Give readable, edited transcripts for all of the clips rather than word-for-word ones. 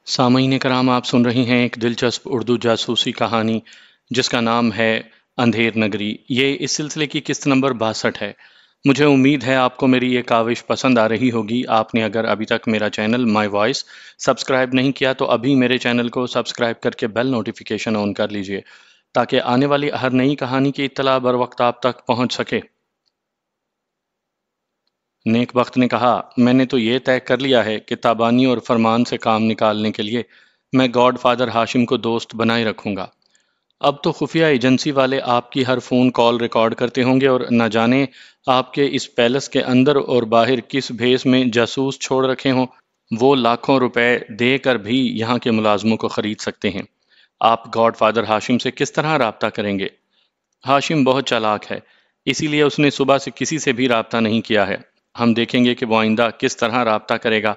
سامعین کرام، آپ سن رہی ہیں ایک دلچسپ اردو جاسوسی کہانی جس کا نام ہے اندھیر نگری۔ یہ اس سلسلے کی قسط نمبر 62 ہے۔ مجھے امید ہے آپ کو میری یہ کاوش پسند آ رہی ہوگی۔ آپ نے اگر ابھی تک میرا چینل مائی وائس سبسکرائب نہیں کیا تو ابھی میرے چینل کو سبسکرائب کر کے بیل نوٹیفیکیشن آن کر لیجئے تاکہ آنے والی ہر نئی کہانی کی اطلاع بر وقت آپ تک پہنچ سکے۔ نیک بخت نے کہا، میں نے تو یہ طے کر لیا ہے کہ تابانی اور فرمان سے کام نکالنے کے لیے میں گاڈ فادر ہاشم کو دوست بنائے رکھوں گا۔ اب تو خفیہ ایجنسی والے آپ کی ہر فون کال ریکارڈ کرتے ہوں گے اور نہ جانے آپ کے اس پیلس کے اندر اور باہر کس بھیس میں جاسوس چھوڑ رکھے ہوں۔ وہ لاکھوں روپے دے کر بھی یہاں کے ملازموں کو خرید سکتے ہیں۔ آپ گاڈ فادر ہاشم سے کس طرح رابطہ کریں گے؟ ہاشم بہت چالاک ہے، اسی لیے اس نے صبح سے کسی سے بھی رابطہ نہیں کیا ہے۔ ہم دیکھیں گے کہ وہ آئندہ کس طرح رابطہ کرے گا۔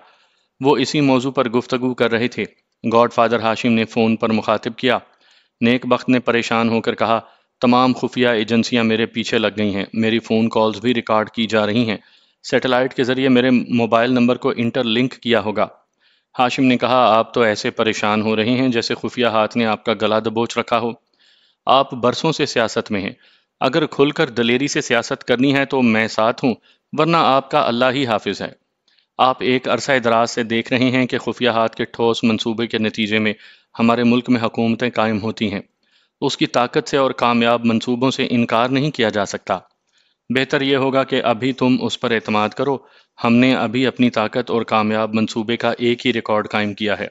وہ اسی موضوع پر گفتگو کر رہے تھے، گاڈ فادر ہاشم نے فون پر مخاطب کیا۔ نیک بخت نے پریشان ہو کر کہا، تمام خفیہ ایجنسیاں میرے پیچھے لگ گئی ہیں، میری فون کالز بھی ریکارڈ کی جا رہی ہیں، سیٹلائٹ کے ذریعے میرے موبائل نمبر کو انٹر لنک کیا ہوگا۔ ہاشم نے کہا، آپ تو ایسے پریشان ہو رہے ہیں جیسے خفیہ ہاتھ نے آپ کا گلا دبوچ رکھا ہو۔ آپ برسوں سے سیاست میں ہیں، اگر کھل کر دلیری سے سیاست کرنی ہے تو میں ساتھ ہوں، ورنہ آپ کا اللہ ہی حافظ ہے۔ آپ ایک عرصہ دراز سے دیکھ رہے ہیں کہ خفیہ ہاتھ کے ٹھوس منصوبے کے نتیجے میں ہمارے ملک میں حکومتیں قائم ہوتی ہیں۔ اس کی طاقت سے اور کامیاب منصوبوں سے انکار نہیں کیا جا سکتا۔ بہتر یہ ہوگا کہ ابھی تم اس پر اعتماد کرو۔ ہم نے ابھی اپنی طاقت اور کامیاب منصوبے کا ایک ہی ریکارڈ قائم کیا ہے۔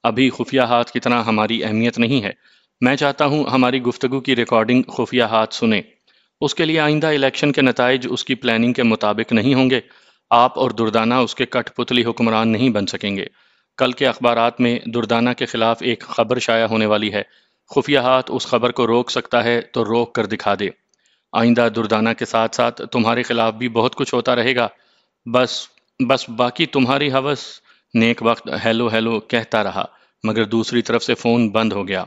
ابھی خفیہ ہاتھ کی طرح ہماری اہمیت نہیں ہے۔ میں چاہتا ہوں ہماری گفتگو کی ریکارڈنگ خفیہ ہاتھ سنیں۔ اس کے لیے آئندہ الیکشن کے نتائج اس کی پلاننگ کے مطابق نہیں ہوں گے۔ آپ اور دردانہ اس کے کٹ پتلی حکمران نہیں بن سکیں گے۔ کل کے اخبارات میں دردانہ کے خلاف ایک خبر شائع ہونے والی ہے۔ خفیہ ہاتھ اس خبر کو روک سکتا ہے تو روک کر دکھا دے۔ آئندہ دردانہ کے ساتھ ساتھ تمہارے خلاف بھی بہت کچھ ہوتا رہے گا۔ بس بس باقی تمہاری ہوس۔ نیک وقت ہیلو ہیلو کہتا رہا مگر دوسری طرف سے فون بند ہو گیا۔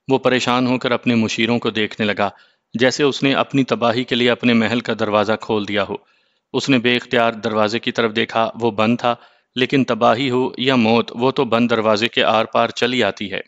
وہ پریشان ہو کر اپنے مشیروں کو دیکھنے لگا، جیسے اس نے اپنی تباہی کے لیے اپنے محل کا دروازہ کھول دیا ہو۔ اس نے بے اختیار دروازے کی طرف دیکھا، وہ بند تھا، لیکن تباہی ہو یا موت وہ تو بند دروازے کے آر پار چلی آتی ہے۔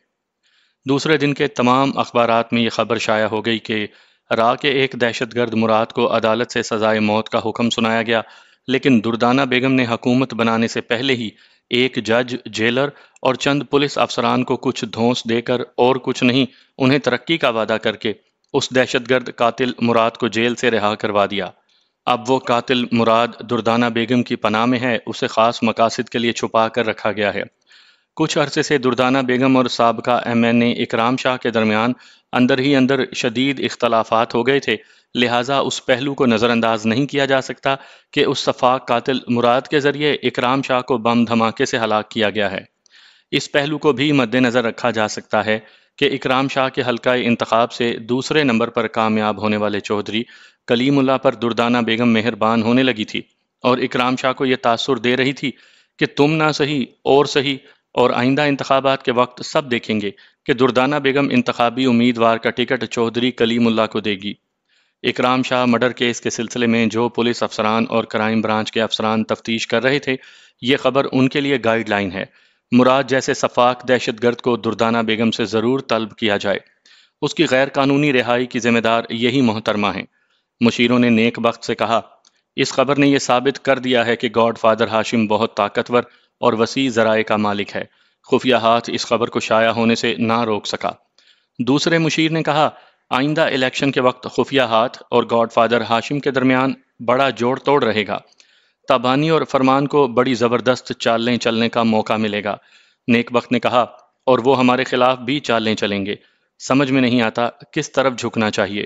دوسرے دن کے تمام اخبارات میں یہ خبر شائع ہو گئی کہ را کے ایک دہشت گرد مراد کو عدالت سے سزائے موت کا حکم سنایا گیا، لیکن دردانہ بیگم نے حکومت بنانے سے پہلے ہی ایک جج، جیلر اور چند پولیس افسران کو کچھ دھونس دے کر اور کچھ نہیں، انہیں ترقی کا وعدہ کر کے اس دہشت گرد قاتل مراد کو جیل سے رہا کروا دیا۔ اب وہ قاتل مراد دردانہ بیگم کی پناہ میں ہے، اسے خاص مقاصد کے لیے چھپا کر رکھا گیا ہے۔ کچھ عرصے سے دردانہ بیگم اور سابقہ ایم این اے اکرام شاہ کے درمیان اندر ہی اندر شدید اختلافات ہو گئے تھے، لہٰذا اس پہلو کو نظر انداز نہیں کیا جا سکتا کہ اس سفاک قاتل مراد کے ذریعے اکرام شاہ کو بم دھماکے سے ہلاک کیا گیا ہے۔ اس پہلو کو بھی مد نظر رکھا جا سکتا ہے کہ اکرام شاہ کے حلقہ انتخاب سے دوسرے نمبر پر کامیاب ہونے والے چودھری کلیم اللہ پر دردانہ بیگم مہربان ہونے لگی تھی اور اکرام شاہ کو یہ تاثر دے رہی تھی کہ تم نہ صحیح اور صحیح، اور آئندہ انتخابات کے وقت سب دیکھیں گے کہ دردانہ بیگم انتخابی امیدوار کا ٹکٹ چودھری کلیم اللہ کو دے گی۔ اکرام شاہ مرڈر کیس کے سلسلے میں جو پولیس افسران اور کرائم برانچ کے افسران تفتیش کر رہے تھے، یہ خبر ان کے لیے گائیڈ لائن ہے۔ مراد جیسے سفاک دہشت گرد کو دردانہ بیگم سے ضرور طلب کیا جائے۔ اس کی غیر قانونی رہائی کی ذمہ دار یہی محترمہ ہیں۔ مشیروں نے نیک بخت سے کہا، اس خبر نے یہ ثابت کر دیا ہے کہ گاڈ فادر ہاشم بہت طاقتور اور وسیع ذرائع کا مالک ہے۔ خفیہ ہاتھ اس خبر کو شائع ہونے سے نہ روک سکا۔ دوسرے مشیر نے کہا، آئندہ الیکشن کے وقت خفیہ ہاتھ اور گاڈ فادر ہاشم کے درمیان بڑا جوڑ توڑ رہے گا۔ تابانی اور فرمان کو بڑی زبردست چالیں چلنے کا موقع ملے گا۔ نیک بخت نے کہا، اور وہ ہمارے خلاف بھی چالیں چلیں گے۔ سمجھ میں نہیں آتا کس طرف جھکنا چاہیے۔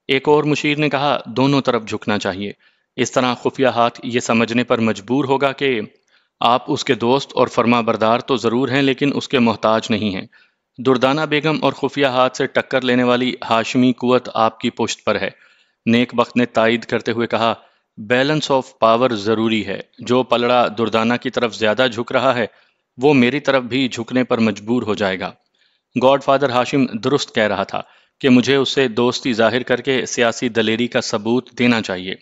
ایک اور مشیر نے کہا، دونوں طرف جھکنا چاہیے۔ اس طرح خفیہ ہاتھ یہ سمجھنے پر مجبور ہوگا کہ آپ اس کے دوست اور فرما بردار تو ضرور ہیں لیکن اس کے محتاج نہیں ہیں۔ دردانہ بیگم اور خفیہ ہاتھ سے ٹکر لینے والی ہاشمی قوت آپ کی پشت پر ہے۔ نیک بخت نے تائید کرتے ہوئے کہا، بیلنس آف پاور ضروری ہے۔ جو پلڑا دردانہ کی طرف زیادہ جھک رہا ہے وہ میری طرف بھی جھکنے پر مجبور ہو جائے گا۔ گاڈ فادر ہاشم درست کہہ رہا تھا کہ مجھے اس سے دوستی ظاہر کر کے سیاسی دلیری کا ثبوت دینا چاہیے۔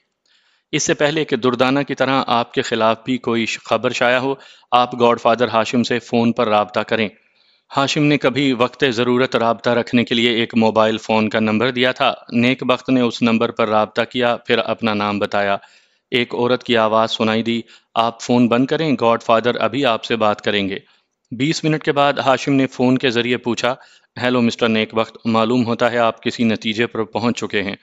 اس سے پہلے کہ دردانہ کی طرح آپ کے خلاف بھی کوئی خبر شائع ہو، آپ گاڈ فادر ہاشم سے فون پر رابطہ کریں۔ ہاشم نے کبھی وقت ضرورت رابطہ رکھنے کے لیے ایک موبائل فون کا نمبر دیا تھا۔ نیک بخت نے اس نمبر پر رابطہ کیا، پھر اپنا نام بتایا۔ ایک عورت کی آواز سنائی دی، آپ فون بند کریں، گاڈ فادر ابھی آپ سے بات کریں گے۔ 20 منٹ کے بعد ہاشم نے فون کے ذریعے پوچھا، ہیلو مسٹر نیک بخت، معلوم ہوتا ہے آپ کسی نتیجے پر پہنچ چکے ہیں۔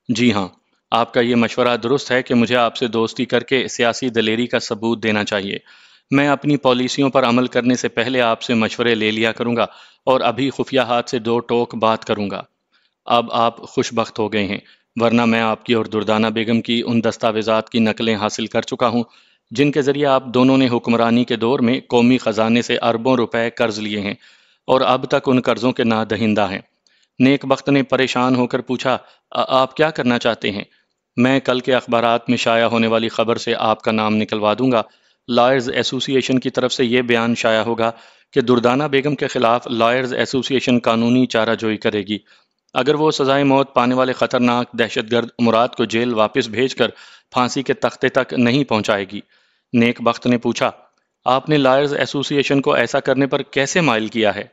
جی ہاں، آپ کا یہ مشورہ درست ہے کہ مجھے آپ سے دوستی کر کے سیاسی دلیری کا ثبوت دینا چاہیے۔ میں اپنی پالیسیوں پر عمل کرنے سے پہلے آپ سے مشورے لے لیا کروں گا اور ابھی خفیہ ہاتھ سے 2 ٹوک بات کروں گا۔ اب آپ خوش بخت ہو گئے ہیں، ورنہ میں آپ کی اور دردانہ بیگم کی ان دستاویزات کی نقلیں حاصل کر چکا ہوں جن کے ذریعے آپ دونوں نے حکمرانی کے دور میں قومی خزانے سے اربوں روپے قرض لیے ہیں اور اب تک ان قرضوں کے نادہندہ ہیں۔ نیک بخت نے پریشان ہو کر پوچھا، آپ کیا کرنا چاہتے ہیں؟ میں کل کے اخبارات میں شائع ہونے والی خبر سے آپ کا نام نکلوا دوں گا۔ لائرز ایسوسی ایشن کی طرف سے یہ بیان شائع ہوگا کہ دردانہ بیگم کے خلاف لائرز ایسوسی ایشن قانونی چارہ جوئی کرے گی۔ اگر وہ سزائے موت پانے والے خطرناک دہشت گرد مراد کو جیل واپس بھیج کر پھانسی کے تختے تک نہیں پہنچائے گی۔ نیک بخت نے پوچھا، آپ نے لائرز ایسوسی ایشن کو ایسا کرنے پر کیسے مائل کیا ہے؟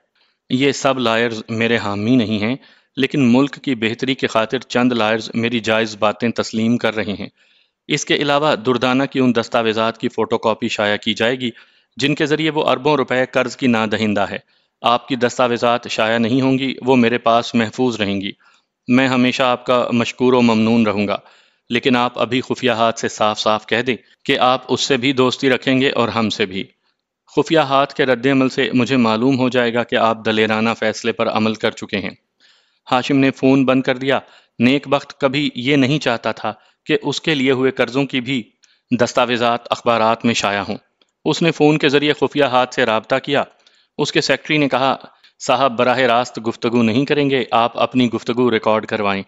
یہ سب لائرز میرے حامی نہیں ہیں، لیکن ملک کی بہتری کی خاطر چند لائرز میری جائز باتیں تسلیم کر رہے ہیں۔ اس کے علاوہ دردانہ کی ان دستاویزات کی فوٹو کاپی شائع کی جائے گی جن کے ذریعے وہ اربوں روپے قرض کی نادہندہ ہے۔ آپ کی دستاویزات شائع نہیں ہوں گی، وہ میرے پاس محفوظ رہیں گی۔ میں ہمیشہ آپ کا مشکور و ممنون رہوں گا، لیکن آپ ابھی خفیہ ہاتھ سے صاف صاف کہہ دیں کہ آپ اس سے بھی دوستی رکھیں گے اور ہم سے بھی۔ خفیہ ہاتھ کے رد عمل سے مجھے معلوم ہو جائے گا کہ آپ دلیرانہ فیصلے پر عمل کر چکے ہیں۔ ہاشم نے فون بند کر دیا۔ نیک بخت کبھی یہ نہیں چاہتا تھا کہ اس کے لیے ہوئے قرضوں کی بھی دستاویزات اخبارات میں شائع ہوں۔ اس نے فون کے ذریعے خفیہ ہاتھ سے رابطہ کیا۔ اس کے سیکرٹری نے کہا، صاحب براہ راست گفتگو نہیں کریں گے، آپ اپنی گفتگو ریکارڈ کروائیں۔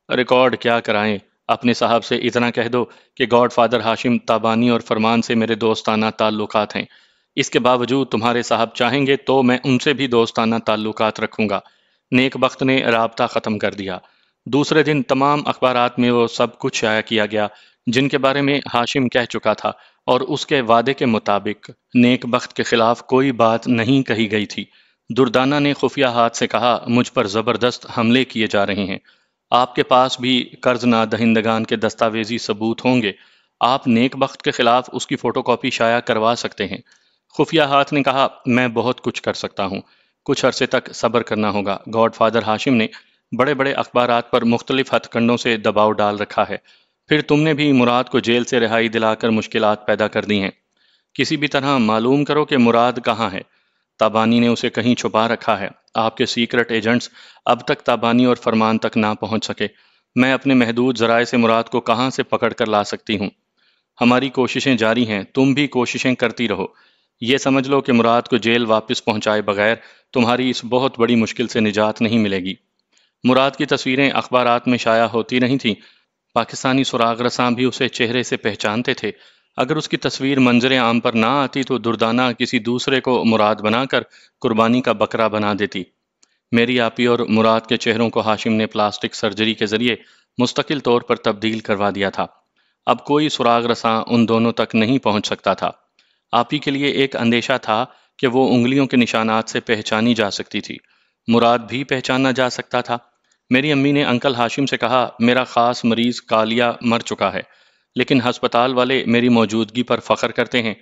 ریکارڈ کیا کرائیں؟ اپنے صاحب سے اتنا کہہ دو کہ گاڈ فادر ہاشم تابانی اور فرمان سے میرے دوستانہ تعلقات ہیں۔ اس کے باوجود تمہارے صاحب چاہیں گے تو میں ان سے بھی دوستانہ تعلقات رکھوں گا۔ نیک بخت نے رابطہ ختم کر دیا۔ دوسرے دن تمام اخبارات میں وہ سب کچھ شائع کیا گیا جن کے بارے میں ہاشم کہہ چکا تھا، اور اس کے وعدے کے مطابق نیک بخت کے خلاف کوئی بات نہیں کہی گئی تھی۔ دردانہ نے خفیہ ہاتھ سے کہا، مجھ پر زبردست حملے کیے جا رہے ہیں۔ آپ کے پاس بھی قرض نادہندگان کے دستاویزی ثبوت ہوں گے۔ آپ نیک بخت کے خلاف اس کی فوٹو کاپی شائع کروا سکتے ہیں۔ خفیہ ہاتھ نے کہا، میں بہت کچھ کر سکتا ہوں، کچھ عرصے تک صبر کرنا ہوگا۔ گاڈ فادر ہاشم نے بڑے بڑے اخبارات پر مختلف ہتھ کنڈوں سے دباؤ ڈال رکھا ہے۔ پھر تم نے بھی مراد کو جیل سے رہائی دلا کر مشکلات پیدا کر دی ہیں۔ کسی بھی طرح معلوم کرو کہ مراد کہاں ہے۔ تابانی نے اسے کہیں چھپا رکھا ہے۔ آپ کے سیکرٹ ایجنٹس اب تک تابانی اور فرمان تک نہ پہنچ سکے۔ میں اپنے محدود ذرائع سے مراد کو کہاں سے پکڑ کر لا سکتی ہوں؟ ہماری کوششیں جاری ہیں، تم بھی کوششیں کرتی رہو۔ یہ سمجھ لو کہ مراد کو جیل واپس پہنچائے بغیر تمہاری اس بہت بڑی مشکل سے نجات نہیں ملے گی۔ مراد کی تصویریں اخبارات میں شائع ہوتی رہی تھیں۔ پاکستانی سراغ رساں بھی اسے چہرے سے پہچانتے تھے۔ اگر اس کی تصویر منظر عام پر نہ آتی تو دردانہ کسی دوسرے کو مراد بنا کر قربانی کا بکرا بنا دیتی۔ میری آپی اور مراد کے چہروں کو ہاشم نے پلاسٹک سرجری کے ذریعے مستقل طور پر تبدیل کروا دیا تھا۔ اب کوئی سراغ رساں ان دونوں تک نہیں پہنچ سکتا تھا۔ آپی کے لیے ایک اندیشہ تھا کہ وہ انگلیوں کے نشانات سے پہچانی جا سکتی تھی۔ مراد بھی پہچانا جا سکتا تھا۔ میری امی نے انکل ہاشم سے کہا، میرا خاص مریض کالیا مر چکا ہے، لیکن ہسپتال والے میری موجودگی پر فخر کرتے ہیں۔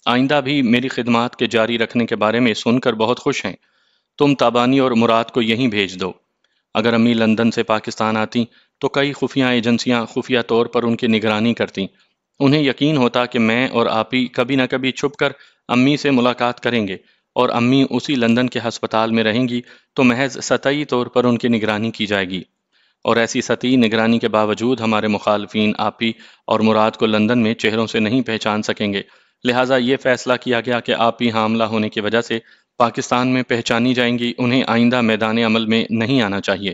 آئندہ بھی میری خدمات کے جاری رکھنے کے بارے میں سن کر بہت خوش ہیں۔ تم تابانی اور مراد کو یہیں بھیج دو۔ اگر امی لندن سے پاکستان آتی تو کئی خفیہ ایجنسیاں خفیہ طور پر ان کی نگرانی کرتیں۔ انہیں یقین ہوتا کہ میں اور آپی کبھی نہ کبھی چھپ کر امی سے ملاقات کریں گے، اور امی اسی لندن کے ہسپتال میں رہیں گی تو محض سطحی طور پر ان کی نگرانی کی جائے گی، اور ایسی سطحی نگرانی کے باوجود ہمارے مخالفین آپی اور مراد کو لندن میں چہروں سے نہیں پہچان سکیں گے۔ لہٰذا یہ فیصلہ کیا گیا کہ آپی حاملہ ہونے کی وجہ سے پاکستان میں پہچانی جائیں گی، انہیں آئندہ میدان عمل میں نہیں آنا چاہیے۔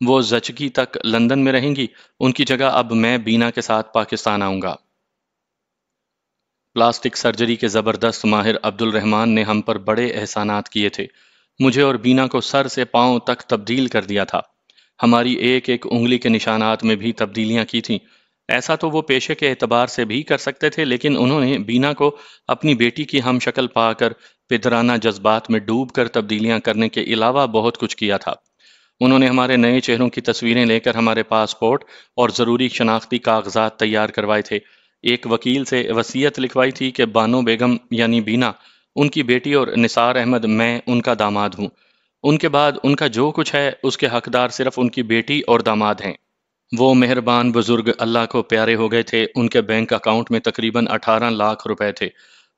وہ زچگی تک لندن میں رہیں گی، ان کی جگہ اب میں بینا کے ساتھ پاکستان آؤں گا۔ پلاسٹک سرجری کے زبردست ماہر عبد الرحمن نے ہم پر بڑے احسانات کیے تھے۔ مجھے اور بینا کو سر سے پاؤں تک تبدیل کر دیا تھا۔ ہماری ایک ایک انگلی کے نشانات میں بھی تبدیلیاں کی تھیں۔ ایسا تو وہ پیشے کے اعتبار سے بھی کر سکتے تھے، لیکن انہوں نے بینا کو اپنی بیٹی کی ہم شکل پا کر پدرانہ جذبات میں ڈوب کر تبدیلیاں کرنے کے علاوہ بہت کچھ کیا تھا۔ انہوں نے ہمارے نئے چہروں کی تصویریں لے کر ہمارے پاسپورٹ اور ضروری شناختی کاغذات تیار کروائے تھے۔ ایک وکیل سے وصیت لکھوائی تھی کہ بانو بیگم یعنی بینا ان کی بیٹی اور نثار احمد میں ان کا داماد ہوں۔ ان کے بعد ان کا جو کچھ ہے اس کے حقدار صرف ان کی بیٹی اور داماد ہیں۔ وہ مہربان بزرگ اللہ کو پیارے ہو گئے تھے۔ ان کے بینک اکاؤنٹ میں تقریباً 18 لاکھ روپے تھے۔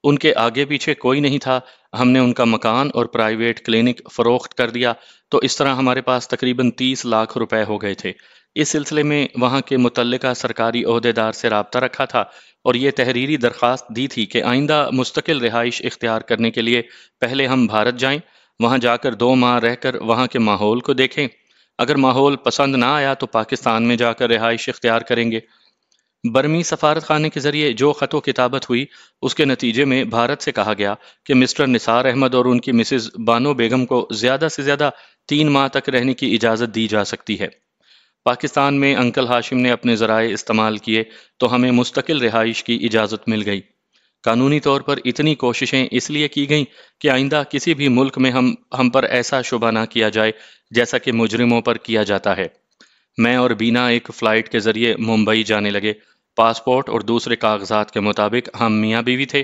ان کے آگے پیچھے کوئی نہیں تھا۔ ہم نے ان کا مکان اور پرائیویٹ کلینک فروخت کر دیا تو اس طرح ہمارے پاس تقریباً 30 لاکھ روپے ہو گئے تھے۔ اس سلسلے میں وہاں کے متعلقہ سرکاری عہدیدار سے رابطہ رکھا تھا اور یہ تحریری درخواست دی تھی کہ آئندہ مستقل رہائش اختیار کرنے کے لیے پہلے ہم بھارت جائیں، وہاں جا کر 2 ماہ رہ کر وہاں کے ماحول کو دیکھیں۔ اگر ماحول پسند نہ آیا تو پاکستان میں جا کر رہائش اختیار کریں گے۔ برمی سفارت خانے کے ذریعے جو خط و کتابت ہوئی اس کے نتیجے میں بھارت سے کہا گیا کہ مسٹر نثار احمد اور ان کی مسز بانو بیگم کو زیادہ سے زیادہ 3 ماہ تک رہنے کی اجازت دی جا سکتی ہے۔ پاکستان میں انکل ہاشم نے اپنے ذرائع استعمال کیے تو ہمیں مستقل رہائش کی اجازت مل گئی۔ قانونی طور پر اتنی کوششیں اس لیے کی گئیں کہ آئندہ کسی بھی ملک میں ہم پر ایسا شبہ نہ کیا جائے جیسا کہ مجرموں پر کیا جاتا ہے۔ میں اور بینا ایک فلائٹ کے ذریعے ممبئی جانے لگے۔ پاسپورٹ اور دوسرے کاغذات کے مطابق ہم میاں بیوی تھے۔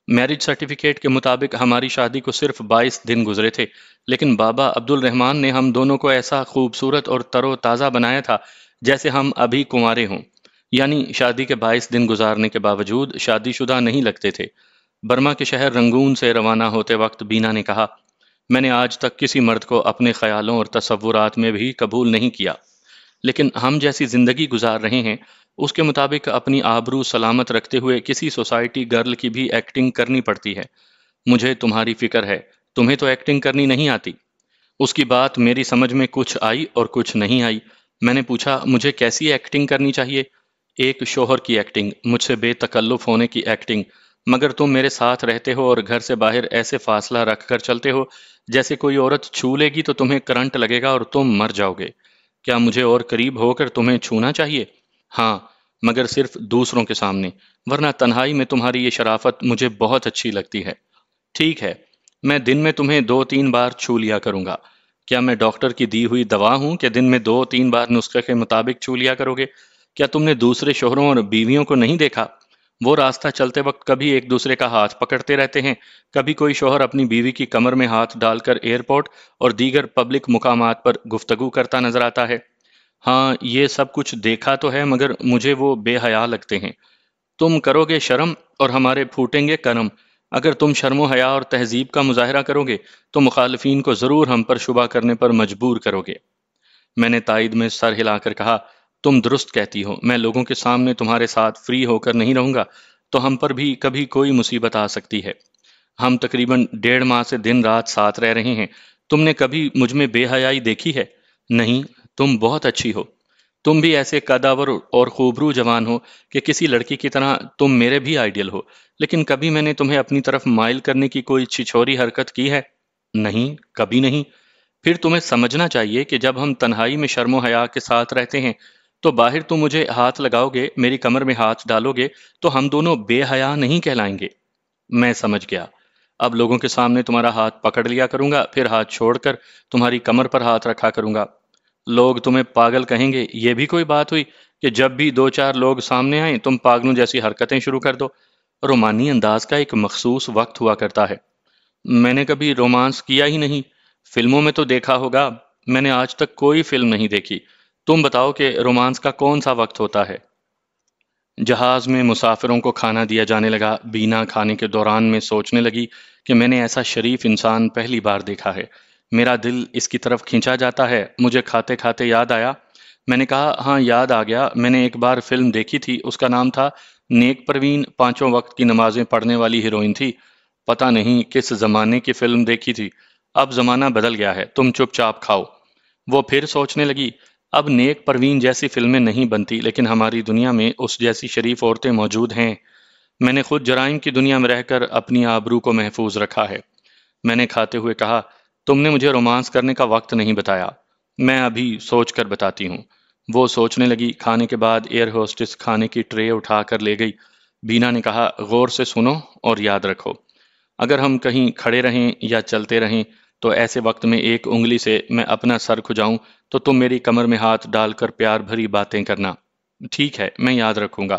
میرج سرٹیفکیٹ کے مطابق ہماری شادی کو صرف 22 دن گزرے تھے، لیکن بابا عبد الرحمن نے ہم دونوں کو ایسا خوبصورت اور تر و تازہ بنایا تھا جیسے ہم ابھی کنوارے ہوں، یعنی شادی کے 22 دن گزارنے کے باوجود شادی شدہ نہیں لگتے تھے۔ برما کے شہر رنگون سے روانہ ہوتے وقت بینا نے کہا، میں نے آج تک کسی مرد کو اپنے خیالوں اور تصورات میں بھی قبول نہیں کیا، لیکن ہم جیسی زندگی گزار رہے ہیں اس کے مطابق اپنی آبرو سلامت رکھتے ہوئے کسی سوسائٹی گرل کی بھی ایکٹنگ کرنی پڑتی ہے۔ مجھے تمہاری فکر ہے، تمہیں تو ایکٹنگ کرنی نہیں آتی۔ اس کی بات میری سمجھ میں کچھ آئی اور کچھ نہیں آئی۔ میں نے پوچھا، مجھے کیسی ایکٹنگ کرنی چاہیے؟ ایک شوہر کی ایکٹنگ، مجھ سے بے تکلف ہونے کی ایکٹنگ، مگر تم میرے ساتھ رہتے ہو اور گھر سے باہر ایسے فاصلہ رکھ کر چلتے ہو جیسے کوئی عورت چھو لے گی تو تمہیں کرنٹ لگے گا اور تم مر جاؤ گے۔ کیا مجھے اور قریب ہو کر تمہیں چھونا چاہیے؟ ہاں، مگر صرف دوسروں کے سامنے، ورنہ تنہائی میں تمہاری یہ شرافت مجھے بہت اچھی لگتی ہے۔ ٹھیک ہے، میں دن میں تمہیں 2-3 بار چھو لیا کروں گا۔ کیا میں ڈاکٹر کی دی ہوئی دوا ہوں کہ دن میں 2-3 بار نسخے کے مطابق چھو لیا کرو گے؟ کیا تم نے دوسرے شوہروں اور بیویوں کو نہیں دیکھا؟ وہ راستہ چلتے وقت کبھی ایک دوسرے کا ہاتھ پکڑتے رہتے ہیں، کبھی کوئی شوہر اپنی بیوی کی کمر میں ہاتھ ڈال کر ایئرپورٹ اور دیگر پبلک مقامات پر گفتگو کرتا نظر آتا ہے۔ ہاں، یہ سب کچھ دیکھا تو ہے، مگر مجھے وہ بے حیا لگتے ہیں۔ تم کرو گے شرم اور ہمارے پھوٹیں گے کرم۔ اگر تم شرم و حیا اور تہذیب کا مظاہرہ کرو گے تو مخالفین کو ضرور ہم پر شبہ کرنے پر مجبور کرو گے۔ میں نے تائید میں سر ہلا کر کہا، تم درست کہتی ہو، میں لوگوں کے سامنے تمہارے ساتھ فری ہو کر نہیں رہوں گا تو ہم پر بھی کبھی کوئی مصیبت آ سکتی ہے۔ ہم تقریباً 1.5 ماہ سے دن رات ساتھ رہ رہے ہیں۔ تم نے کبھی مجھ میں بے حیائی دیکھی ہے؟ نہیں، تم بہت اچھی ہو۔ تم بھی ایسے قداور اور خوبرو جوان ہو کہ کسی لڑکی کی طرح تم میرے بھی آئیڈیل ہو، لیکن کبھی میں نے تمہیں اپنی طرف مائل کرنے کی کوئی چھچوری حرکت کی ہے؟ نہیں، کبھی نہیں۔ پھر تمہیں سمجھنا چاہیے کہ جب ہم تنہائی میں شرم و حیا کے ساتھ رہتے ہیں تو باہر تم مجھے ہاتھ لگاؤ گے، میری کمر میں ہاتھ ڈالو گے تو ہم دونوں بے حیا نہیں کہلائیں گے۔ میں سمجھ گیا۔ اب لوگوں کے سامنے تمہارا ہاتھ پکڑ لیا کروں گا، پھر ہاتھ چھوڑ کر تمہاری کمر پر ہاتھ رکھا کروں گا۔ لوگ تمہیں پاگل کہیں گے، یہ بھی کوئی بات ہوئی کہ جب بھی 2-4 لوگ سامنے آئیں تم پاگلوں جیسی حرکتیں شروع کر دو۔ رومانی انداز کا ایک مخصوص وقت ہوا کرتا ہے۔ میں نے کبھی رومانس کیا ہی نہیں۔ فلموں میں تو دیکھا ہوگا، میں نے آج تک کوئی فلم نہیں دیکھی۔ تم بتاؤ کہ رومانس کا کون سا وقت ہوتا ہے؟ جہاز میں مسافروں کو کھانا دیا جانے لگا۔ بینا کھانے کے دوران میں سوچنے لگی کہ میں نے ایسا شریف انسان پہلی بار دیکھا ہے۔ میرا دل اس کی طرف کھینچا جاتا ہے۔ مجھے کھاتے کھاتے یاد آیا۔ میں نے کہا، ہاں یاد آ گیا، میں نے ایک بار فلم دیکھی تھی، اس کا نام تھا نیک پروین، 5 وقت کی نمازیں پڑھنے والی ہیروئن تھی۔ پتہ نہیں کس زمانے کی فلم دیکھی تھی۔ اب زمانہ بدل گیا ہے، تم چپ چاپ کھاؤ۔ وہ پھر سوچنے لگی، اب نیک پروین جیسی فلمیں نہیں بنتی، لیکن ہماری دنیا میں اس جیسی شریف عورتیں موجود ہیں۔ میں نے خود جرائم کی دنیا میں رہ کر اپنی آبرو کو محفوظ رکھا ہے۔ میں نے کھاتے ہوئے کہا، تم نے مجھے رومانس کرنے کا وقت نہیں بتایا۔ میں ابھی سوچ کر بتاتی ہوں۔ وہ سوچنے لگی۔ کھانے کے بعد ایئر ہوسٹس کھانے کی ٹرے اٹھا کر لے گئی۔ بینا نے کہا، غور سے سنو اور یاد رکھو، اگر ہم کہیں کھڑے رہیں یا چلتے رہیں تو ایسے وقت میں ایک انگلی سے میں اپنا سر کھجاؤں تو تم میری کمر میں ہاتھ ڈال کر پیار بھری باتیں کرنا۔ ٹھیک ہے، میں یاد رکھوں گا۔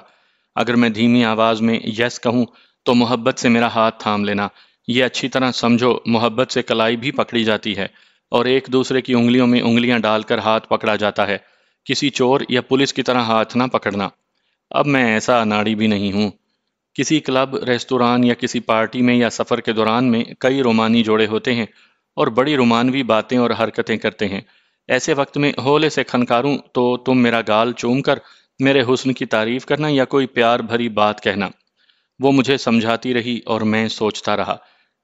اگر میں دھیمی آواز میں یس کہوں تو محبت سے میرا ہاتھ تھام لینا۔ یہ اچھی طرح سمجھو، محبت سے کلائی بھی پکڑی جاتی ہے اور ایک دوسرے کی انگلیوں میں انگلیاں ڈال کر ہاتھ پکڑا جاتا ہے، کسی چور یا پولیس کی طرح ہاتھ نہ پکڑنا۔ اب میں ایسا اناڑی بھی نہیں ہوں۔ کسی کلب، ریستوران یا کسی پارٹی میں یا سفر کے دوران میں کئی رومانی جوڑے ہوتے ہیں اور بڑی رومانوی باتیں اور حرکتیں کرتے ہیں۔ ایسے وقت میں ہولے سے کھنکاروں تو تم میرا گال چوم کر میرے حسن کی تعریف کرنا یا کوئی پیار بھری بات کہنا۔ وہ مجھے سمجھاتی رہی اور میں سوچتا رہا،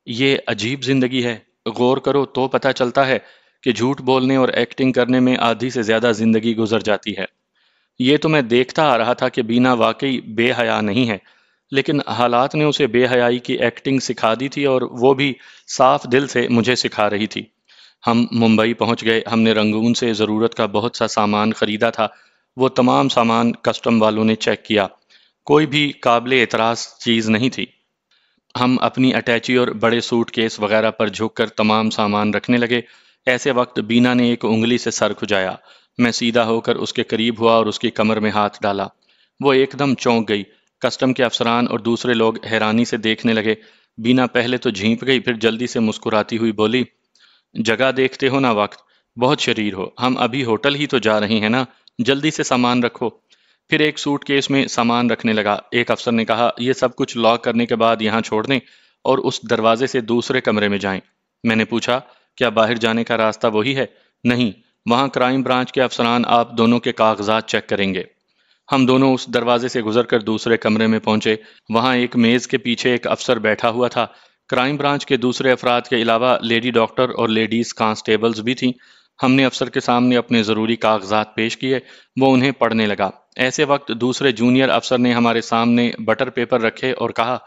یہ عجیب زندگی ہے۔ غور کرو تو پتہ چلتا ہے کہ جھوٹ بولنے اور ایکٹنگ کرنے میں آدھی سے زیادہ زندگی گزر جاتی ہے۔ یہ تو میں دیکھتا آ رہا تھا کہ بینا واقعی بے حیا نہیں ہے، لیکن حالات نے اسے بے حیائی کی ایکٹنگ سکھا دی تھی، اور وہ بھی صاف دل سے مجھے سکھا رہی تھی۔ ہم ممبئی پہنچ گئے۔ ہم نے رنگون سے ضرورت کا بہت سا سامان خریدا تھا۔ وہ تمام سامان کسٹم والوں نے چیک کیا، کوئی بھی قابل اعتراض چیز نہیں تھی۔ ہم اپنی اٹیچی اور بڑے سوٹ کیس وغیرہ پر جھک کر تمام سامان رکھنے لگے۔ ایسے وقت بینا نے ایک انگلی سے سر کھجایا۔ میں سیدھا ہو کر اس کے قریب ہوا اور اس کی کمر میں ہاتھ ڈالا۔ وہ ایک دم چونک گئی۔ کسٹم کے افسران اور دوسرے لوگ حیرانی سے دیکھنے لگے۔ بینا پہلے تو جھینپ گئی، پھر جلدی سے مسکراتی ہوئی بولی، جگہ دیکھتے ہو نا وقت، بہت شریر ہو، ہم ابھی ہوٹل ہی تو جا رہے ہیں نا، جلدی سے سامان رکھو۔ پھر ایک سوٹ کیس میں سامان رکھنے لگا۔ ایک افسر نے کہا، یہ سب کچھ لاک کرنے کے بعد یہاں چھوڑ دیں اور اس دروازے سے دوسرے کمرے میں جائیں۔ میں نے پوچھا، کیا باہر جانے کا راستہ وہی ہے؟ نہیں، وہاں کرائم برانچ کے افسران آپ دونوں کے کاغذات چیک کریں گے۔ ہم دونوں اس دروازے سے گزر کر دوسرے کمرے میں پہنچے۔ وہاں ایک میز کے پیچھے ایک افسر بیٹھا ہوا تھا۔ کرائم برانچ کے دوسرے افراد کے علاوہ لیڈی ڈاکٹر اور لیڈیز کانسٹیبلز بھی تھیں۔ ہم نے افسر کے سامنے اپنے ضروری کاغذات پیش کیے۔ وہ انہیں پڑھنے لگا۔ ایسے وقت دوسرے جونیئر افسر نے ہمارے سامنے بٹر پیپر رکھے اور کہا،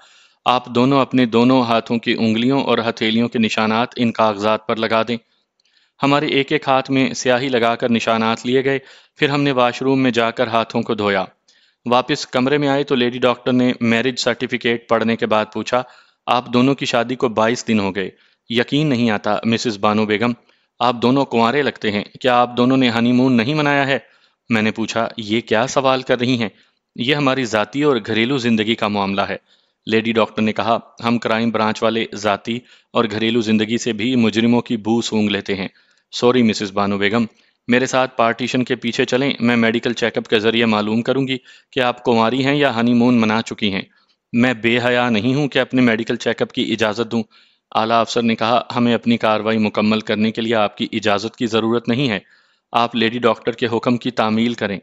آپ دونوں اپنے دونوں ہاتھوں کی انگلیوں اور ہتھیلیوں کے نشانات ان کاغذات پر لگا دیں۔ ہمارے ایک ایک ہاتھ میں سیاہی لگا کر نشانات لیے گئے۔ پھر ہم نے واش روم میں جا کر ہاتھوں کو دھویا۔ واپس کمرے میں آئے تو لیڈی ڈاکٹر نے میرج سرٹیفکیٹ پڑھنے کے بعد پوچھا، آپ دونوں کی شادی کو 22 دن ہو گئے۔ یقین نہیں آتا مسز بانو بیگم، آپ دونوں کنوارے لگتے ہیں، کیا آپ دونوں نے ہنی مون نہیں منایا ہے؟ میں نے پوچھا، یہ کیا سوال کر رہی ہیں؟ یہ ہماری ذاتی اور گھریلو زندگی کا معاملہ ہے۔ لیڈی ڈاکٹر نے کہا، ہم کرائم برانچ والے ذاتی اور گھریلو زندگی سے بھی مجرموں کی بو سونگھ لیتے ہیں۔ سوری مسز بانو بیگم، میرے ساتھ پارٹیشن کے پیچھے چلیں، میں میڈیکل چیک اپ کے ذریعے معلوم کروں گی کہ آپ کنواری ہیں یا ہنی مون منا چکی ہیں۔ میں بے حیا نہیں ہوں کہ اپنے میڈیکل چیک اپ کی اجازت دوں۔ اعلیٰ افسر نے کہا، ہمیں اپنی کارروائی مکمل کرنے کے لیے آپ کی اجازت کی ضرورت نہیں ہے، آپ لیڈی ڈاکٹر کے حکم کی تعمیل کریں۔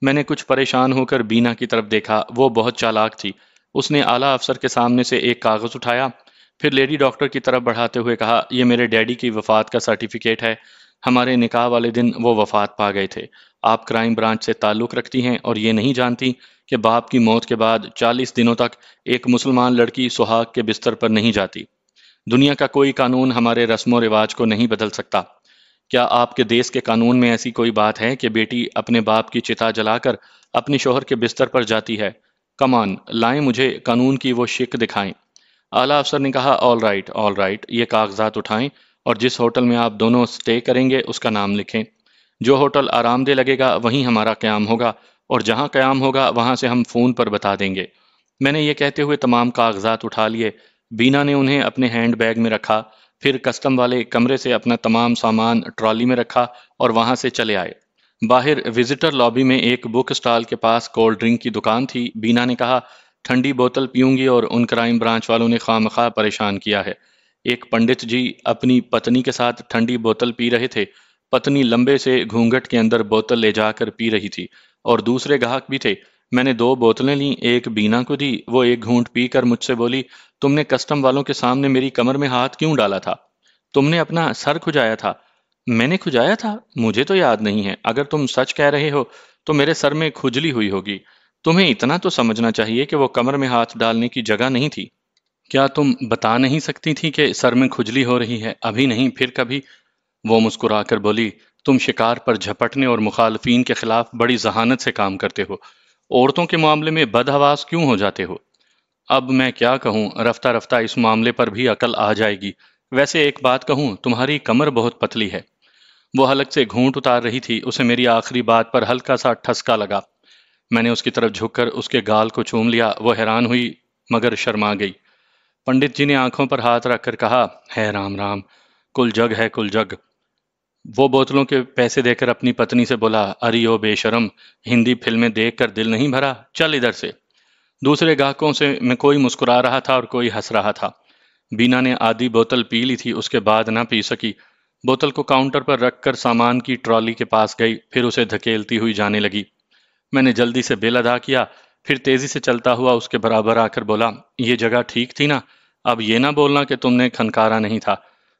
میں نے کچھ پریشان ہو کر بینا کی طرف دیکھا۔ وہ بہت چالاک تھی۔ اس نے اعلیٰ افسر کے سامنے سے ایک کاغذ اٹھایا، پھر لیڈی ڈاکٹر کی طرف بڑھاتے ہوئے کہا، یہ میرے ڈیڈی کی وفات کا سرٹیفکیٹ ہے۔ ہمارے نکاح والے دن وہ وفات پا گئے تھے۔ آپ کرائم برانچ سے تعلق رکھتی ہیں اور یہ نہیں جانتی کہ باپ کی موت کے بعد 40 دنوں تک ایک مسلمان لڑکی سہاگ کے بستر پر نہیں جاتی۔ دنیا کا کوئی قانون ہمارے رسم و رواج کو نہیں بدل سکتا۔ کیا آپ کے دیس کے قانون میں ایسی کوئی بات ہے کہ بیٹی اپنے باپ کی چتا جلا کر اپنی شوہر کے بستر پر جاتی ہے؟ کم آن، لائیں مجھے قانون کی وہ شک دکھائیں۔ اعلیٰ افسر نے کہا، آل رائٹ، یہ کاغذات اٹھائیں اور جس ہوٹل میں آپ دونوں سٹے کریں گے اس کا نام لکھیں۔ جو ہوٹل آرام دہ لگے گا وہیں ہمارا قیام ہوگا، اور جہاں قیام ہوگا وہاں سے ہم فون پر بتا دیں گے۔ میں نے یہ کہتے ہوئے تمام کاغذات اٹھا لیے۔ بینا نے انہیں اپنے ہینڈ بیگ میں رکھا، پھر کسٹم والے کمرے سے اپنا تمام سامان ٹرالی میں رکھا اور وہاں سے چلے آئے۔ باہر وزٹر لابی میں ایک بک سٹال کے پاس کولڈ ڈرنک کی دکان تھی۔ بینا نے کہا، ٹھنڈی بوتل پیوں گی، اور ان کرائم برانچ والوں نے خواہ مخواہ پریشان کیا ہے۔ ایک پنڈت جی اپنی پتنی کے ساتھ ٹھنڈی بوتل پی رہے تھے۔ پتنی لمبے سے گھونگھٹ کے اندر بوتل لے جا کر پی رہی تھی، اور دوسرے گاہک بھی تھے۔ میں نے 2 بوتلیں لیں، ایک بینا کو دی۔ وہ ایک گھونٹ پی کر مجھ سے بولی، تم نے کسٹم والوں کے سامنے میری کمر میں ہاتھ کیوں ڈالا تھا؟ تم نے اپنا سر کھجایا تھا۔ میں نے کھجایا تھا؟ مجھے تو یاد نہیں ہے۔ اگر تم سچ کہہ رہے ہو تو میرے سر میں کھجلی ہوئی ہوگی۔ تمہیں اتنا تو سمجھنا چاہیے کہ وہ کمر میں ہاتھ ڈالنے کی جگہ نہیں تھی۔ کیا تم بتا نہیں سکتی تھی کہ سر میں کھجلی ہو رہی ہے؟ ابھی نہیں، پھر کبھی؟ وہ مسکرا کر بولی، تم شکار پر جھپٹنے اور مخالفین کے خلاف بڑی ذہانت سے کام کرتے ہو، عورتوں کے معاملے میں بدحواس کیوں ہو جاتے ہو؟ اب میں کیا کہوں، رفتہ رفتہ اس معاملے پر بھی عقل آ جائے گی۔ ویسے ایک بات کہوں، تمہاری کمر بہت پتلی ہے۔ وہ حلق سے گھونٹ اتار رہی تھی، اسے میری آخری بات پر ہلکا سا ٹھسکا لگا۔ میں نے اس کی طرف جھک کر اس کے گال کو چوم لیا، وہ حیران ہوئی مگر شرما گئی۔ پنڈت جی نے آنکھوں پر ہاتھ رکھ کر کہا، ہے رام رام، کل جگ ہے کل جگ۔ وہ بوتلوں کے پیسے دے کر اپنی پتنی سے بولا، اری او بے شرم، ہندی فلمیں دیکھ کر دل نہیں بھرا، چل ادھر سے۔ دوسرے گاہکوں سے میں کوئی مسکرا رہا تھا اور کوئی ہنس رہا تھا۔ بینا نے آدھی بوتل پی لی تھی، اس کے بعد نہ پی سکی۔ بوتل کو کاؤنٹر پر رکھ کر سامان کی ٹرالی کے پاس گئی، پھر اسے دھکیلتی ہوئی جانے لگی۔ میں نے جلدی سے بل ادا کیا، پھر تیزی سے چلتا ہوا اس کے برابر آ کر بولا، یہ جگہ ٹھیک تھی نا؟ اب یہ نہ بولنا کہ تم نے کھنکارا نہیں تھا،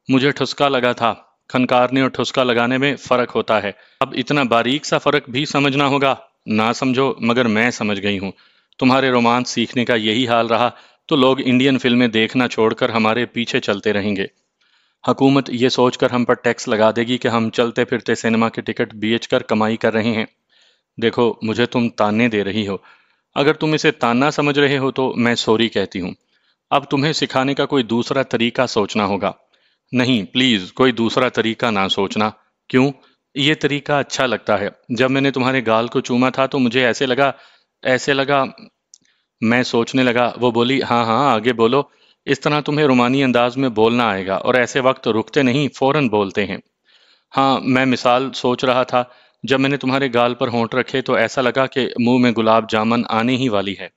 مجھے ٹھسکا لگا تھا۔ کھنکارنے اور ٹھسکا لگانے میں فرق ہوتا ہے، اب اتنا باریک سا فرق بھی سمجھنا ہوگا۔ نہ سمجھو، مگر میں سمجھ گئی ہوں۔ تمہارے رومانس سیکھنے کا یہی حال رہا تو لوگ انڈین فلمیں دیکھنا چھوڑ کر ہمارے پیچھے چلتے رہیں گے۔ حکومت یہ سوچ کر ہم پر ٹیکس لگا دے گی کہ ہم چلتے پھرتے سینما کے ٹکٹ بیچ کر کمائی کر رہے ہیں۔ دیکھو، مجھے تم تانے دے رہی ہو، اگر تم اسے تانا سمجھ رہے ہو تو میں سوری کہتی ہوں۔ اب تمہیں سکھانے کا کوئی دوسرا طریقہ سوچنا ہوگا۔ نہیں، پلیز کوئی دوسرا طریقہ نہ سوچنا۔ کیوں؟ یہ طریقہ اچھا لگتا ہے۔ جب میں نے تمہارے گال کو چوما تھا تو مجھے ایسے لگا۔ میں سوچنے لگا، وہ بولی، ہاں ہاں آگے بولو، اس طرح تمہیں رومانی انداز میں بولنا آئے گا، اور ایسے وقت رکتے نہیں، فوراً بولتے ہیں۔ ہاں، میں مثال سوچ رہا تھا، جب میں نے تمہارے گال پر ہونٹ رکھے تو ایسا لگا کہ منہ میں گلاب جامن آنے ہی والی ہے۔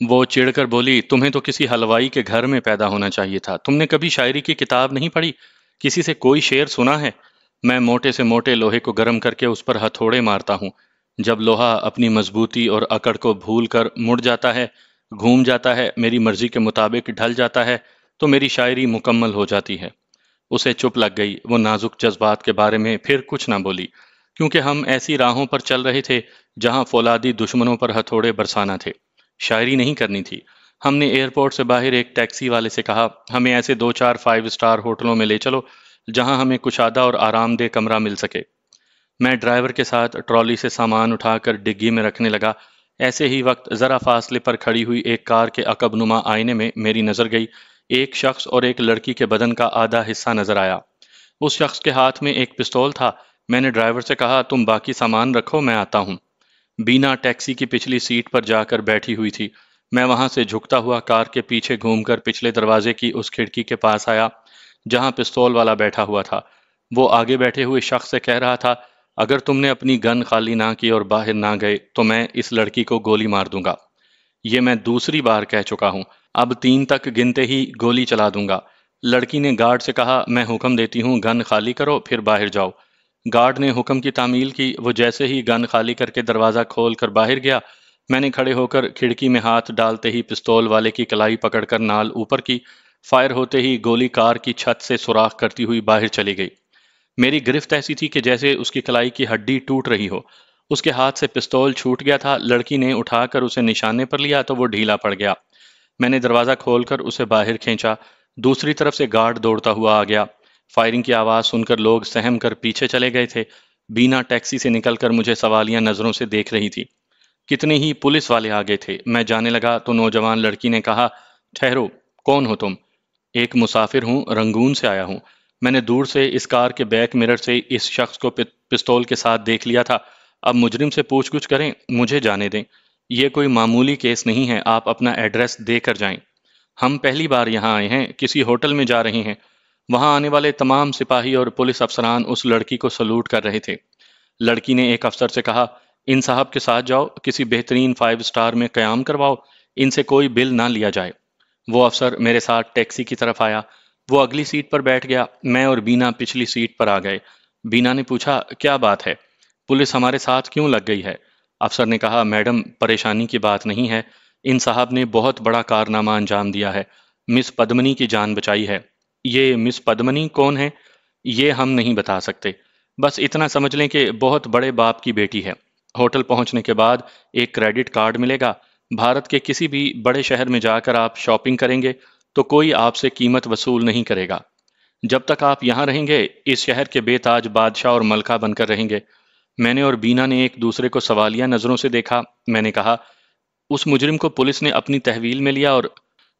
وہ چڑ کر بولی، تمہیں تو کسی حلوائی کے گھر میں پیدا ہونا چاہیے تھا، تم نے کبھی شاعری کی کتاب نہیں پڑھی، کسی سے کوئی شعر سنا ہے؟ میں موٹے سے موٹے لوہے کو گرم کر کے اس پر ہتھوڑے مارتا ہوں، جب لوہا اپنی مضبوطی اور اکڑ کو بھول کر مڑ جاتا ہے، گھوم جاتا ہے، میری مرضی کے مطابق ڈھل جاتا ہے، تو میری شاعری مکمل ہو جاتی ہے۔ اسے چپ لگ گئی، وہ نازک جذبات کے بارے میں پھر کچھ نہ بولی، کیونکہ ہم ایسی راہوں پر چل رہے تھے جہاں فولادی دشمنوں پر ہتھوڑے برسانا تھے، شاعری نہیں کرنی تھی۔ ہم نے ایئرپورٹ سے باہر ایک ٹیکسی والے سے کہا، ہمیں ایسے 2-4 5 اسٹار ہوٹلوں میں لے چلو جہاں ہمیں کشادہ اور آرام دہ کمرہ مل سکے۔ میں ڈرائیور کے ساتھ ٹرالی سے سامان اٹھا کر ڈگی میں رکھنے لگا۔ ایسے ہی وقت ذرا فاصلے پر کھڑی ہوئی ایک کار کے عقب نما آئینے میں میری نظر گئی، ایک شخص اور ایک لڑکی کے بدن کا آدھا حصہ نظر آیا۔ اس شخص کے ہاتھ میں ایک پستول تھا۔ میں نے ڈرائیور سے کہا، تم باقی سامان رکھو، میں آتا ہوں۔ بینا ٹیکسی کی پچھلی سیٹ پر جا کر بیٹھی ہوئی تھی۔ میں وہاں سے جھکتا ہوا کار کے پیچھے گھوم کر پچھلے دروازے کی اس کھڑکی کے پاس آیا جہاں پستول والا بیٹھا ہوا تھا۔ وہ آگے بیٹھے ہوئے شخص سے کہہ رہا تھا، اگر تم نے اپنی گن خالی نہ کی اور باہر نہ گئے تو میں اس لڑکی کو گولی مار دوں گا۔ یہ میں دوسری بار کہہ چکا ہوں، اب 3 تک گنتے ہی گولی چلا دوں گا۔ لڑکی نے گارڈ سے کہا، میں حکم دیتی ہوں گن خالی کرو پھر باہر جاؤ۔ گارڈ نے حکم کی تعمیل کی۔ وہ جیسے ہی گن خالی کر کے دروازہ کھول کر باہر گیا، میں نے کھڑے ہو کر کھڑکی میں ہاتھ ڈالتے ہی پستول والے کی کلائی پکڑ کر نال اوپر کی۔ فائر ہوتے ہی گولی کار کی چھت سے سوراخ کرتی ہوئی باہر چلی گئی۔ میری گرفت ایسی تھی کہ جیسے اس کی کلائی کی ہڈی ٹوٹ رہی ہو۔ اس کے ہاتھ سے پستول چھوٹ گیا تھا، لڑکی نے اٹھا کر اسے نشانے پر لیا تو وہ ڈھیلا پڑ گیا۔ میں نے دروازہ کھول کر اسے باہر کھینچا، دوسری طرف سے گارڈ دوڑتا ہوا آ گیا۔ فائرنگ کی آواز سن کر لوگ سہم کر پیچھے چلے گئے تھے۔ بینا ٹیکسی سے نکل کر مجھے سوالیہ نظروں سے دیکھ رہی تھی۔ کتنے ہی پولیس والے آگے تھے۔ میں جانے لگا تو نوجوان لڑکی نے کہا، ٹھہرو، کون ہو تم؟ ایک مسافر ہوں، رنگون سے آیا ہوں۔ میں نے دور سے اس کار کے بیک مرر سے اس شخص کو پستول کے ساتھ دیکھ لیا تھا۔ اب مجرم سے پوچھ گچھ کریں، مجھے جانے دیں۔ یہ کوئی معمولی کیس نہیں ہے، آپ اپنا ایڈریس دے کر جائیں۔ ہم پہلی بار یہاں آئے ہیں، کسی ہوٹل میں جا رہے ہیں۔ وہاں آنے والے تمام سپاہی اور پولیس افسران اس لڑکی کو سلوٹ کر رہے تھے۔ لڑکی نے ایک افسر سے کہا، ان صاحب کے ساتھ جاؤ، کسی بہترین 5 اسٹار میں قیام کرواؤ، ان سے کوئی بل نہ لیا جائے۔ وہ افسر میرے ساتھ ٹیکسی کی طرف آیا۔ وہ اگلی سیٹ پر بیٹھ گیا، میں اور بینا پچھلی سیٹ پر آ گئے۔ بینا نے پوچھا، کیا بات ہے؟ پولیس ہمارے ساتھ کیوں لگ گئی ہے؟ افسر نے کہا، میڈم پریشانی کی بات نہیں ہے، ان صاحب نے بہت بڑا کارنامہ انجام دیا ہے، مس پدمنی کی جان بچائی ہے۔ یہ مس پدمنی کون ہے؟ یہ ہم نہیں بتا سکتے، بس اتنا سمجھ لیں کہ بہت بڑے باپ کی بیٹی ہے۔ ہوٹل پہنچنے کے بعد ایک کریڈٹ کارڈ ملے گا۔ بھارت کے کسی بھی بڑے شہر میں جا کر آپ شاپنگ کریں گے تو کوئی آپ سے قیمت وصول نہیں کرے گا۔ جب تک آپ یہاں رہیں گے اس شہر کے بے تاج بادشاہ اور ملکہ بن کر رہیں گے۔ میں نے اور بینا نے ایک دوسرے کو سوالیہ نظروں سے دیکھا۔ میں نے کہا، اس مجرم کو پولیس نے اپنی تحویل میں لیا اور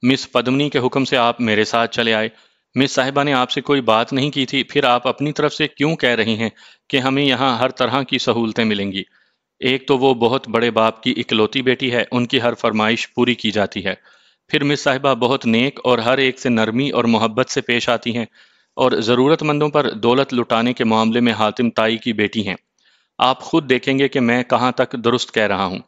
مس پدمنی کے حکم سے آپ میرے ساتھ چلے آئے۔ مس صاحبہ نے آپ سے کوئی بات نہیں کی تھی، پھر آپ اپنی طرف سے کیوں کہہ رہی ہیں کہ ہمیں یہاں ہر طرح کی سہولتیں ملیں گی؟ ایک تو وہ بہت بڑے باپ کی اکلوتی بیٹی ہے، ان کی ہر فرمائش پوری کی جاتی ہے۔ پھر مس صاحبہ بہت نیک اور ہر ایک سے نرمی اور محبت سے پیش آتی ہیں، اور ضرورت مندوں پر دولت لٹانے کے معاملے میں حاتم تائی کی بیٹی ہیں۔ آپ خود دیکھیں گے کہ میں کہاں تک درست کہہ رہا ہوں۔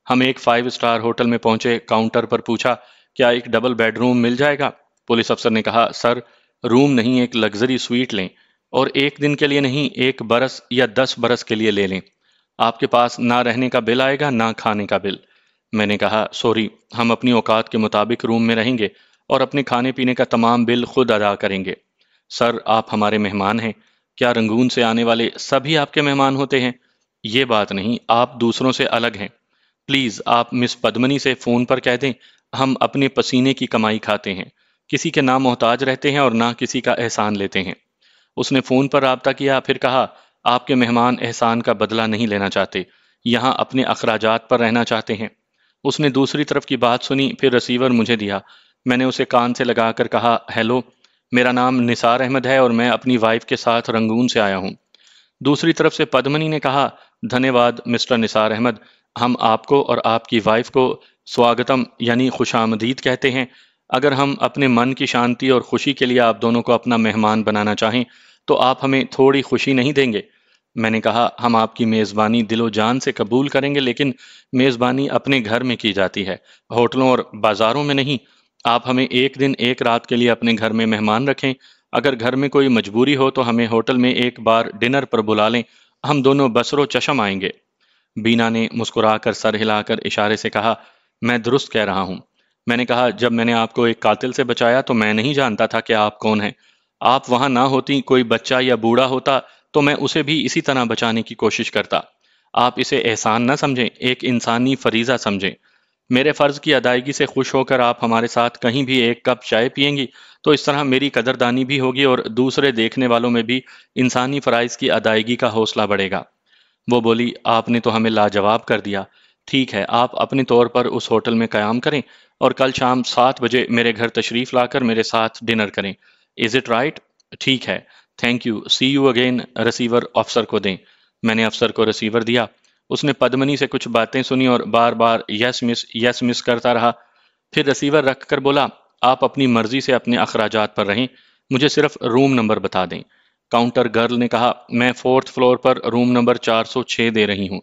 ہم ایک 5 اسٹار ہوٹل میں پہنچے۔ کاؤنٹر پر پوچھا، کیا ایک ڈبل بیڈ روم مل جائے گا؟ پولیس افسر نے کہا، سر، روم نہیں، ایک لگژری سویٹ لیں، اور 1 دن کے لیے نہیں، 1 برس یا 10 برس کے لیے لے لیں۔ آپ کے پاس نہ رہنے کا بل آئے گا نہ کھانے کا بل۔ میں نے کہا، سوری، ہم اپنی اوقات کے مطابق روم میں رہیں گے اور اپنے کھانے پینے کا تمام بل خود ادا کریں گے۔ سر، آپ ہمارے مہمان ہیں۔ کیا رنگون سے آنے والے سبھی آپ کے مہمان ہوتے ہیں؟ یہ بات نہیں، آپ دوسروں سے الگ ہیں۔ پلیز آپ مس پدمنی سے فون پر کہہ دیں، ہم اپنے پسینے کی کمائی کھاتے ہیں، کسی کے نہ محتاج رہتے ہیں اور نہ کسی کا احسان لیتے ہیں۔ اس نے فون پر رابطہ کیا، پھر کہا، آپ کے مہمان احسان کا بدلہ نہیں لینا چاہتے، یہاں اپنے اخراجات پر رہنا چاہتے ہیں۔ اس نے دوسری طرف کی بات سنی، پھر ریسیور مجھے دیا۔ میں نے اسے کان سے لگا کر کہا، ہیلو، میرا نام نثار احمد ہے اور میں اپنی وائف کے ساتھ رنگون سے آیا ہوں۔ دوسری طرف سے پدمنی نے کہا، دھنیہ واد مسٹر نثار احمد، ہم آپ کو اور آپ کی وائف کو سواگتم یعنی خوش آمدید کہتے ہیں۔ اگر ہم اپنے من کی شانتی اور خوشی کے لیے آپ دونوں کو اپنا مہمان بنانا چاہیں تو آپ ہمیں تھوڑی خوشی نہیں دیں گے؟ میں نے کہا، ہم آپ کی میزبانی دل و جان سے قبول کریں گے، لیکن میزبانی اپنے گھر میں کی جاتی ہے، ہوٹلوں اور بازاروں میں نہیں۔ آپ ہمیں 1 دن 1 رات کے لیے اپنے گھر میں مہمان رکھیں۔ اگر گھر میں کوئی مجبوری ہو تو ہمیں ہوٹل میں ایک بار ڈنر پر بلا لیں، ہم دونوں بصر و چشم آئیں گے۔ بینا نے مسکرا کر سر ہلا کر اشارے سے کہا، میں درست کہہ رہا ہوں۔ میں نے کہا، جب میں نے آپ کو ایک قاتل سے بچایا تو میں نہیں جانتا تھا کہ آپ کون ہیں۔ آپ وہاں نہ ہوتی، کوئی بچہ یا بوڑھا ہوتا تو میں اسے بھی اسی طرح بچانے کی کوشش کرتا۔ آپ اسے احسان نہ سمجھیں، ایک انسانی فریضہ سمجھیں۔ میرے فرض کی ادائیگی سے خوش ہو کر آپ ہمارے ساتھ کہیں بھی 1 کپ چائے پئیں گی تو اس طرح میری قدردانی بھی ہوگی اور دوسرے دیکھنے والوں میں بھی انسانی فرائض کی ادائیگی کا حوصلہ بڑھے گا۔ وہ بولی، آپ نے تو ہمیں لاجواب کر دیا۔ ٹھیک ہے، آپ اپنے طور پر اس ہوٹل میں قیام کریں اور کل شام 7 بجے میرے گھر تشریف لا کر میرے ساتھ ڈنر کریں۔ Is it right? ٹھیک ہے، thank you, see you again. Receiver افسر کو دیں۔ میں نے افسر کو ریسیور دیا۔ اس نے پدمنی سے کچھ باتیں سنی اور بار بار یس مس کرتا رہا۔ پھر ریسیور رکھ کر بولا، آپ اپنی مرضی سے اپنے اخراجات پر رہیں، مجھے صرف روم نمبر بتا دیں۔ کاؤنٹر گرل نے کہا، میں 4تھ فلور پر روم نمبر 406 دے رہی ہوں۔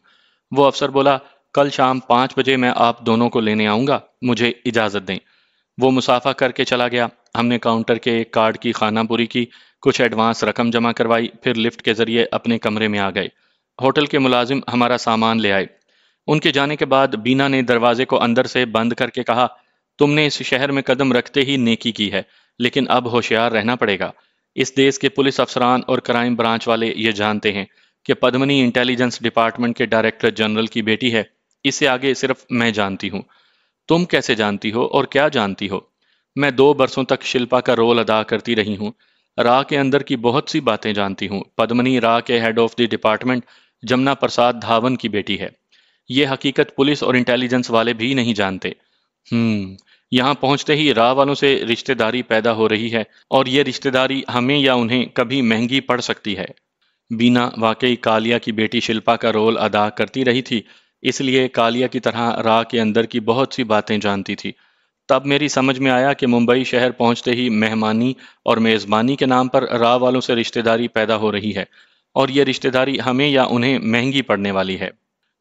وہ افسر بولا، کل شام 5 بجے میں آپ دونوں کو لینے آؤں گا، مجھے اجازت دیں۔ وہ مسافہ کر کے چلا گیا۔ ہم نے کاؤنٹر کے ایک کارڈ کی خانہ پوری کی، کچھ ایڈوانس رقم جمع کروائی، پھر لفٹ کے ذریعے اپنے کمرے میں آ گئے۔ ہوٹل کے ملازم ہمارا سامان لے آئے۔ ان کے جانے کے بعد بینا نے دروازے کو اندر سے بند کر کے کہا، تم نے اس شہر میں قدم رکھتے ہی نیکی کی ہے، لیکن اب ہوشیار رہنا پڑے گا۔ اس دیس کے پولیس افسران اور کرائم برانچ والے یہ جانتے ہیں کہ پدمنی انٹیلیجنس ڈپارٹمنٹ کے ڈائریکٹر جنرل کی بیٹی ہے۔ اس سے آگے صرف میں جانتی ہوں۔ تم کیسے جانتی ہو اور کیا جانتی ہو؟ میں 2 برسوں تک شلپا کا رول ادا کرتی رہی ہوں۔ را کے اندر کی بہت سی باتیں جانتی ہوں۔ پدمنی را کے head of the department Jamuna Prasad Dhawan کی بیٹی ہے۔ یہ حقیقت پولیس اور انٹیلیجنس والے بھی نہیں جانتے۔ یہاں پہنچتے ہی راہ والوں سے رشتہ داری پیدا ہو رہی ہے، اور یہ رشتہ داری ہمیں یا انہیں کبھی مہنگی پڑ سکتی ہے۔ بینا واقعی کالیا کی بیٹی شلپا کا رول ادا کرتی رہی تھی، اس لیے کالیا کی طرح راہ کے اندر کی بہت سی باتیں جانتی تھی۔ تب میری سمجھ میں آیا کہ ممبئی شہر پہنچتے ہی مہمانی اور میزبانی کے نام پر راہ والوں سے رشتہ داری پیدا ہو رہی ہے، اور یہ رشتہ داری ہمیں یا انہیں مہنگی پڑنے والی ہے۔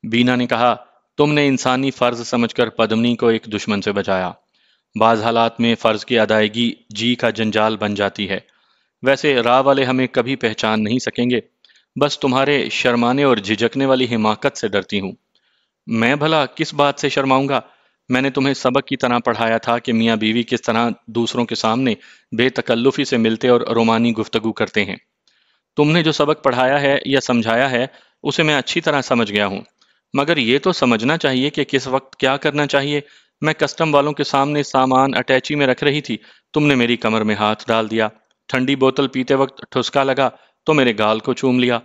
بینا نے کہا، تم نے انسانی فرض سمجھ کر پدمنی کو ایک دشمن سے بچایا۔ بعض حالات میں فرض کی ادائیگی جی کا جنجال بن جاتی ہے۔ ویسے راہ والے ہمیں کبھی پہچان نہیں سکیں گے، بس تمہارے شرمانے اور جھجکنے والی حماقت سے ڈرتی ہوں۔ میں بھلا کس بات سے شرماؤں گا؟ میں نے تمہیں سبق کی طرح پڑھایا تھا کہ میاں بیوی کس طرح دوسروں کے سامنے بے تکلفی سے ملتے اور رومانی گفتگو کرتے ہیں۔ تم نے جو سبق پڑھایا ہے یا سمجھایا ہے اسے میں اچھی طرح سمجھ گیا ہوں، مگر یہ تو سمجھنا چاہیے کہ کس وقت کیا کرنا چاہیے۔ میں کسٹم والوں کے سامنے سامان اٹیچی میں رکھ رہی تھی، تم نے میری کمر میں ہاتھ ڈال دیا۔ ٹھنڈی بوتل پیتے وقت ٹھسکا لگا تو میرے گال کو چوم لیا۔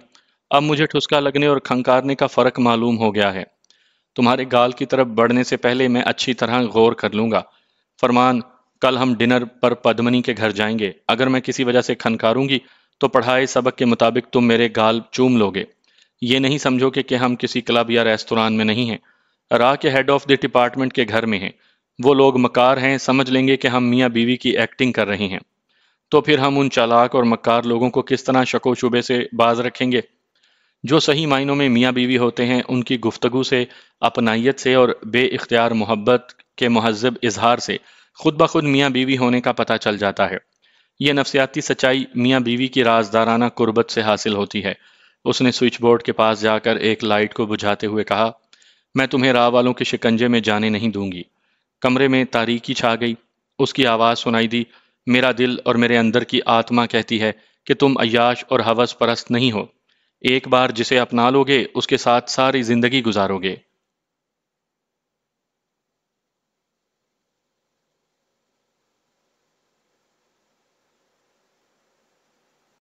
اب مجھے ٹھسکا لگنے اور کھنکارنے کا فرق معلوم ہو گیا ہے۔ تمہارے گال کی طرف بڑھنے سے پہلے میں اچھی طرح غور کر لوں گا۔ فرمان، کل ہم ڈنر پر پدمنی کے گھر جائیں گے۔ اگر میں کسی وجہ سے کھنکاروں گی تو پڑھائے سبق کے مطابق تم میرے گال چوم لوگے۔ یہ نہیں سمجھو کہ ہم کسی کلب یا ریستوران میں نہیں ہیں، راہ کے ہیڈ آف دی ڈپارٹمنٹ کے گھر میں ہیں۔ وہ لوگ مکار ہیں، سمجھ لیں گے کہ ہم میاں بیوی کی ایکٹنگ کر رہے ہیں، تو پھر ہم ان چالاک اور مکار لوگوں کو کس طرح شک و شبے سے باز رکھیں گے؟ جو صحیح معنوں میں میاں بیوی ہوتے ہیں، ان کی گفتگو سے، اپنائیت سے اور بے اختیار محبت کے مہذب اظہار سے خود بخود میاں بیوی ہونے کا پتہ چل جاتا ہے۔ یہ نفسیاتی سچائی میاں بیوی کی رازدارانہ قربت سے حاصل ہوتی ہے۔ اس نے سوئچ بورڈ کے پاس جا کر ایک لائٹ کو بجھاتے ہوئے کہا، میں تمہیں راہ والوں کے شکنجے میں جانے نہیں دوں گی۔ کمرے میں تاریکی چھا گئی۔ اس کی آواز سنائی دی، میرا دل اور میرے اندر کی آتما کہتی ہے کہ تم عیاش اور ہوس پرست نہیں ہو۔ ایک بار جسے اپنا لوگے اس کے ساتھ ساری زندگی گزارو گے۔